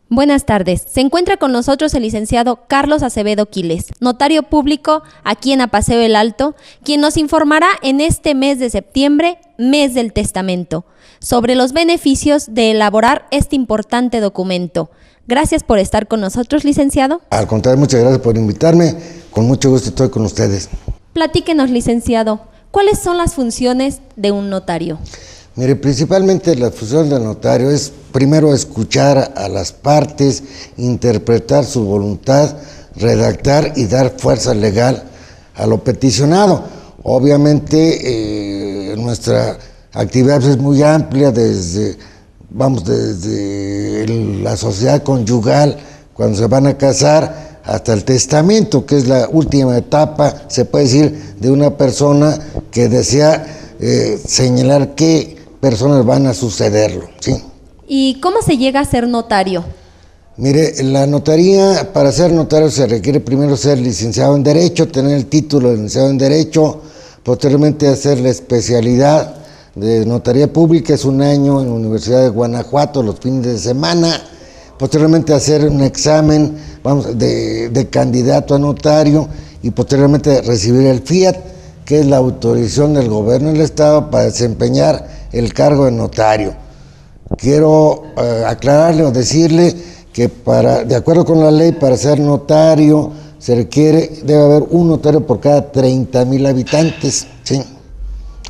Buenas tardes. Se encuentra con nosotros el licenciado Carlos Acevedo Quiles, notario público aquí en Apaseo el Alto, quien nos informará en este mes de septiembre, mes del testamento, sobre los beneficios de elaborar este importante documento. Gracias por estar con nosotros, licenciado. Al contrario, muchas gracias por invitarme. Con mucho gusto estoy con ustedes. Platíquenos, licenciado, ¿cuáles son las funciones de un notario? Mire, principalmente la función del notario es primero escuchar a las partes, interpretar su voluntad, redactar y dar fuerza legal a lo peticionado. Obviamente nuestra actividad es muy amplia desde la sociedad conyugal, cuando se van a casar, hasta el testamento, que es la última etapa, se puede decir, de una persona que desea señalar qué personas van a sucederlo, ¿sí? ¿Y cómo se llega a ser notario? Mire, la notaría, para ser notario se requiere primero ser licenciado en Derecho, tener el título de licenciado en Derecho, posteriormente hacer la especialidad de Notaría Pública, es un año en la Universidad de Guanajuato, los fines de semana, posteriormente hacer un examen de candidato a notario y posteriormente recibir el FIAT, que es la autorización del gobierno del Estado para desempeñar el cargo de notario. Quiero aclararle o decirle que de acuerdo con la ley, para ser notario debe haber un notario por cada 30,000 habitantes, ¿sí?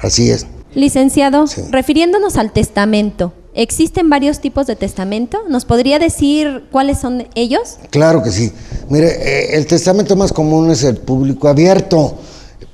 Así es. Licenciado, Sí. Refiriéndonos al testamento, ¿existen varios tipos de testamento? ¿Nos podría decir cuáles son ellos? Claro que sí. Mire, el testamento más común es el público abierto,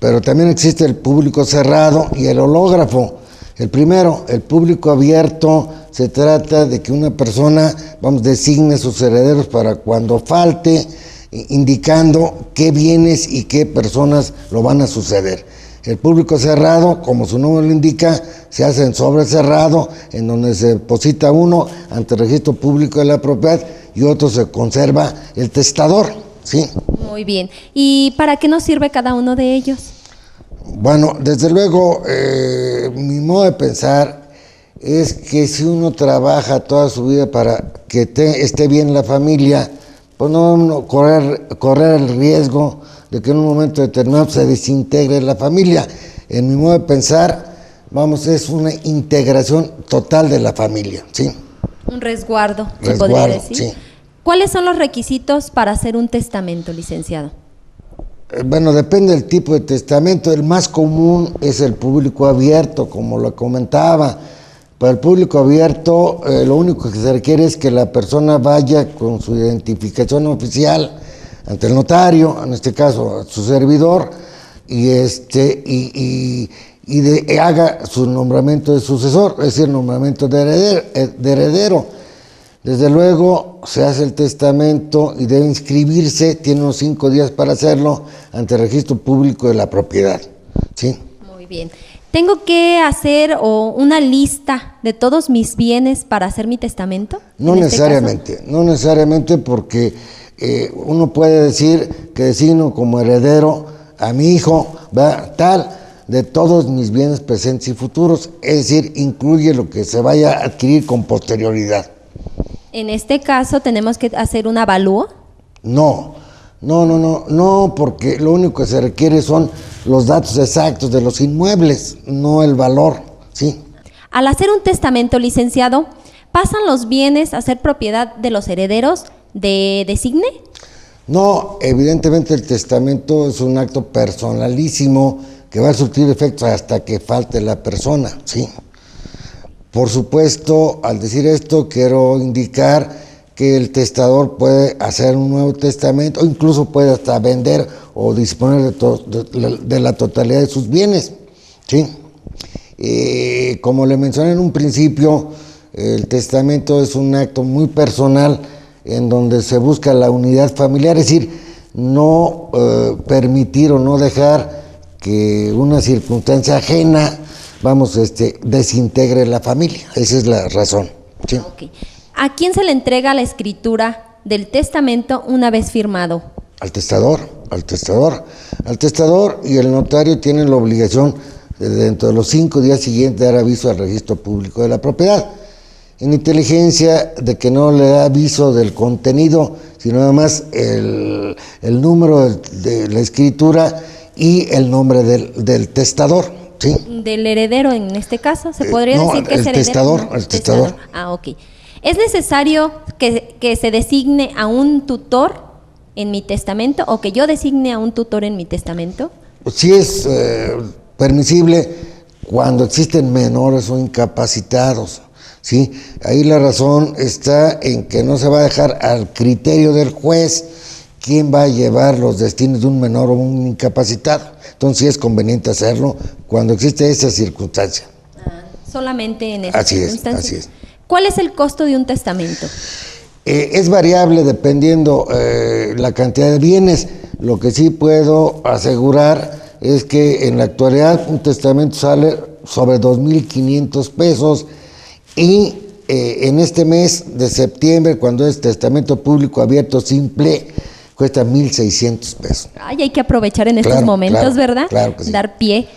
pero también existe el público cerrado y el hológrafo. El primero, el público abierto, se trata de que una persona, designe sus herederos para cuando falte, indicando qué bienes y qué personas lo van a suceder. El público cerrado, como su nombre lo indica, se hace en sobre cerrado, en donde se deposita uno ante el registro público de la propiedad y otro se conserva el testador, ¿sí? Muy bien. ¿Y para qué nos sirve cada uno de ellos? Bueno, desde luego, mi modo de pensar es que si uno trabaja toda su vida para que esté bien la familia, pues no correr el riesgo de que en un momento determinado se desintegre la familia. En mi modo de pensar, es una integración total de la familia, ¿sí? Un resguardo, se podría decir. Sí. ¿Cuáles son los requisitos para hacer un testamento, licenciado? Bueno, depende del tipo de testamento. El más común es el público abierto, como lo comentaba. Para el público abierto, lo único que se requiere es que la persona vaya con su identificación oficial ante el notario, en este caso su servidor, y haga su nombramiento de sucesor, es decir, nombramiento de heredero. Desde luego se hace el testamento y debe inscribirse, tiene unos 5 días para hacerlo ante el registro público de la propiedad, ¿sí? Muy bien. ¿Tengo que hacer una lista de todos mis bienes para hacer mi testamento? No necesariamente porque uno puede decir que designo como heredero a mi hijo, tal, de todos mis bienes presentes y futuros, es decir, incluye lo que se vaya a adquirir con posterioridad. En este caso, ¿tenemos que hacer un avalúo? No, porque lo único que se requiere son los datos exactos de los inmuebles, no el valor, ¿sí? Al hacer un testamento, licenciado, ¿pasan los bienes a ser propiedad de los herederos de designe? No, evidentemente el testamento es un acto personalísimo que va a surtir efectos hasta que falte la persona, ¿sí? Por supuesto, al decir esto, quiero indicar que el testador puede hacer un nuevo testamento o incluso puede hasta vender o disponer de la totalidad de sus bienes, ¿sí? Como le mencioné en un principio, el testamento es un acto muy personal en donde se busca la unidad familiar, es decir, no permitir o no dejar que una circunstancia ajena desintegre la familia. Esa es la razón, ¿sí? Okay. ¿A quién se le entrega la escritura del testamento una vez firmado? Al testador, y el notario tienen la obligación de, dentro de los 5 días siguientes, dar aviso al registro público de la propiedad. en inteligencia de que no le da aviso del contenido, sino nada más el número de la escritura y el nombre del testador, ¿sí? Del heredero en este caso, ¿se podría decir que es heredero? Testador, No, el testador. Ah, ok. ¿Es necesario que se designe a un tutor en mi testamento o que yo designe a un tutor en mi testamento? Sí es permisible cuando existen menores o incapacitados, ¿sí? Ahí la razón está en que no se va a dejar al criterio del juez quién va a llevar los destinos de un menor o un incapacitado. Entonces sí es conveniente hacerlo cuando existe esa circunstancia. Solamente en esa Así circunstancia. Así es. ¿Cuál es el costo de un testamento? Es variable dependiendo la cantidad de bienes. Lo que sí puedo asegurar es que en la actualidad un testamento sale sobre 2,500 pesos y en este mes de septiembre, cuando es testamento público abierto simple, cuesta 1,600 pesos. Ay, hay que aprovechar en estos momentos, ¿verdad? Claro que sí. Dar pie.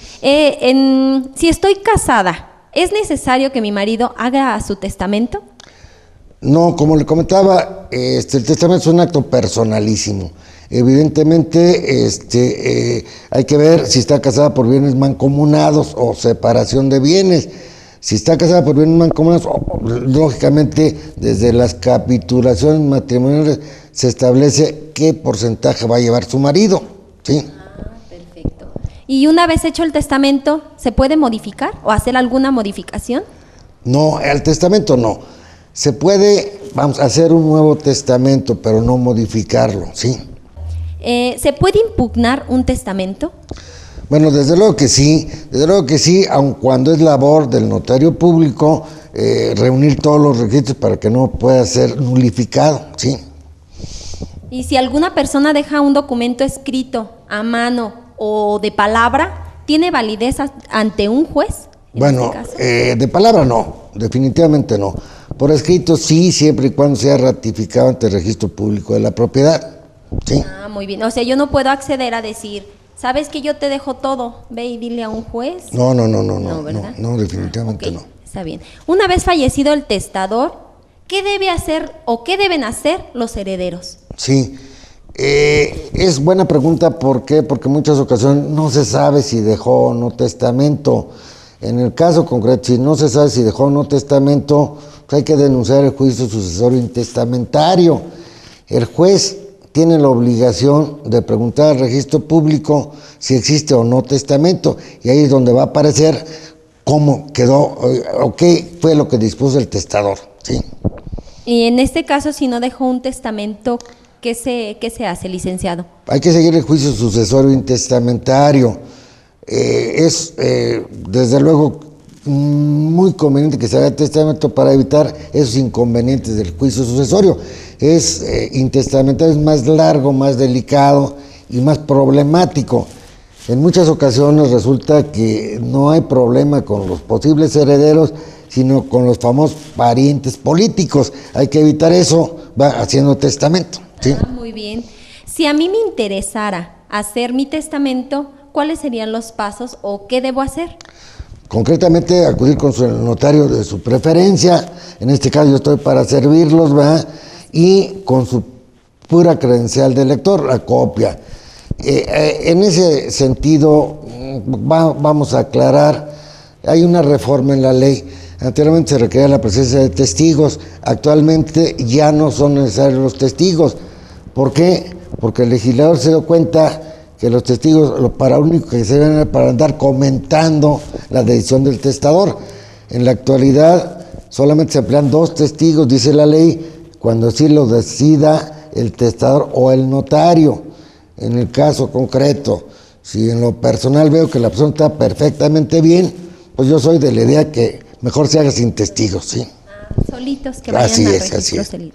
Si estoy casada, ¿es necesario que mi marido haga su testamento? No, como le comentaba, el testamento es un acto personalísimo. Evidentemente, hay que ver si está casada por bienes mancomunados o separación de bienes. Si está casada por bienes mancomunados, lógicamente, desde las capitulaciones matrimoniales se establece qué porcentaje va a llevar su marido, ¿sí? Perfecto. Y una vez hecho el testamento, ¿se puede modificar o hacer alguna modificación? No, el testamento no. Se puede, hacer un nuevo testamento, pero no modificarlo, ¿sí? ¿Se puede impugnar un testamento? Bueno, desde luego que sí, aun cuando es labor del notario público reunir todos los requisitos para que no pueda ser nulificado, ¿sí? Y si alguna persona deja un documento escrito a mano o de palabra, ¿tiene validez ante un juez? Bueno, de palabra no, definitivamente no. Por escrito sí, siempre y cuando sea ratificado ante el registro público de la propiedad, ¿sí? Ah, muy bien. O sea, yo no puedo acceder a decir, ¿sabes que yo te dejo todo? Ve y dile a un juez. No, ¿verdad? no, definitivamente Okay, no. Está bien. Una vez fallecido el testador, ¿qué debe hacer o qué deben hacer los herederos? Sí, es buena pregunta. ¿Por qué? Porque en muchas ocasiones no se sabe si dejó o no testamento. En el caso concreto, si no se sabe si dejó o no testamento, pues hay que denunciar el juicio sucesorio intestamentario. El juez tiene la obligación de preguntar al registro público si existe o no testamento, y ahí es donde va a aparecer cómo quedó o qué fue lo que dispuso el testador, ¿sí? Y en este caso, si no dejó un testamento, ¿qué se hace, licenciado? Hay que seguir el juicio sucesorio intestamentario. Desde luego muy conveniente que se haga testamento para evitar esos inconvenientes del juicio sucesorio. Intestamentario es más largo, más delicado y más problemático. En muchas ocasiones resulta que no hay problema con los posibles herederos, sino con los famosos parientes políticos. Hay que evitar eso, va haciendo testamento, ¿sí? Muy bien. Si a mí me interesara hacer mi testamento, ¿cuáles serían los pasos o qué debo hacer? Concretamente, acudir con el notario de su preferencia. En este caso yo estoy para servirlos, ¿verdad? Y con su pura credencial de lector, la copia. En ese sentido, vamos a aclarar, hay una reforma en la ley. Anteriormente se requería la presencia de testigos, actualmente ya no son necesarios los testigos. ¿Por qué? Porque el legislador se dio cuenta que los testigos, para lo único que se ven para andar comentando la decisión del testador. En la actualidad solamente se emplean 2 testigos, dice la ley, cuando sí lo decida el testador o el notario. En el caso concreto, si en lo personal veo que la persona está perfectamente bien, pues yo soy de la idea que mejor se haga sin testigos, ¿sí? Solitos que vayan al registro civil.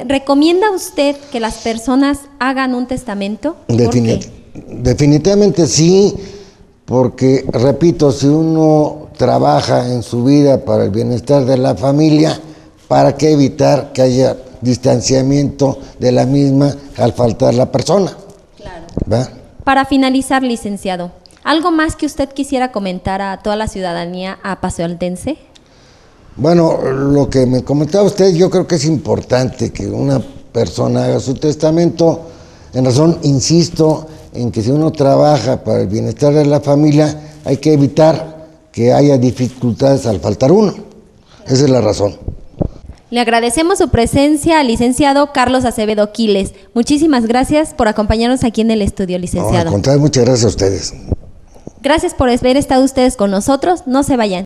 ¿Recomienda usted que las personas hagan un testamento? Definitivamente sí, porque, repito, si uno trabaja en su vida para el bienestar de la familia, ¿para qué evitar que haya distanciamiento de la misma al faltar la persona? Claro. ¿Va? Para finalizar, licenciado, ¿algo más que usted quisiera comentar a toda la ciudadanía apaseoaltense? Bueno, lo que me comentaba usted, yo creo que es importante que una persona haga su testamento. En razón, insisto, en que si uno trabaja para el bienestar de la familia, hay que evitar que haya dificultades al faltar uno. Esa es la razón. Le agradecemos su presencia al licenciado Carlos Acevedo Quiles. Muchísimas gracias por acompañarnos aquí en el estudio, licenciado. No, al contrario, muchas gracias a ustedes. Gracias por haber estado ustedes con nosotros. No se vayan.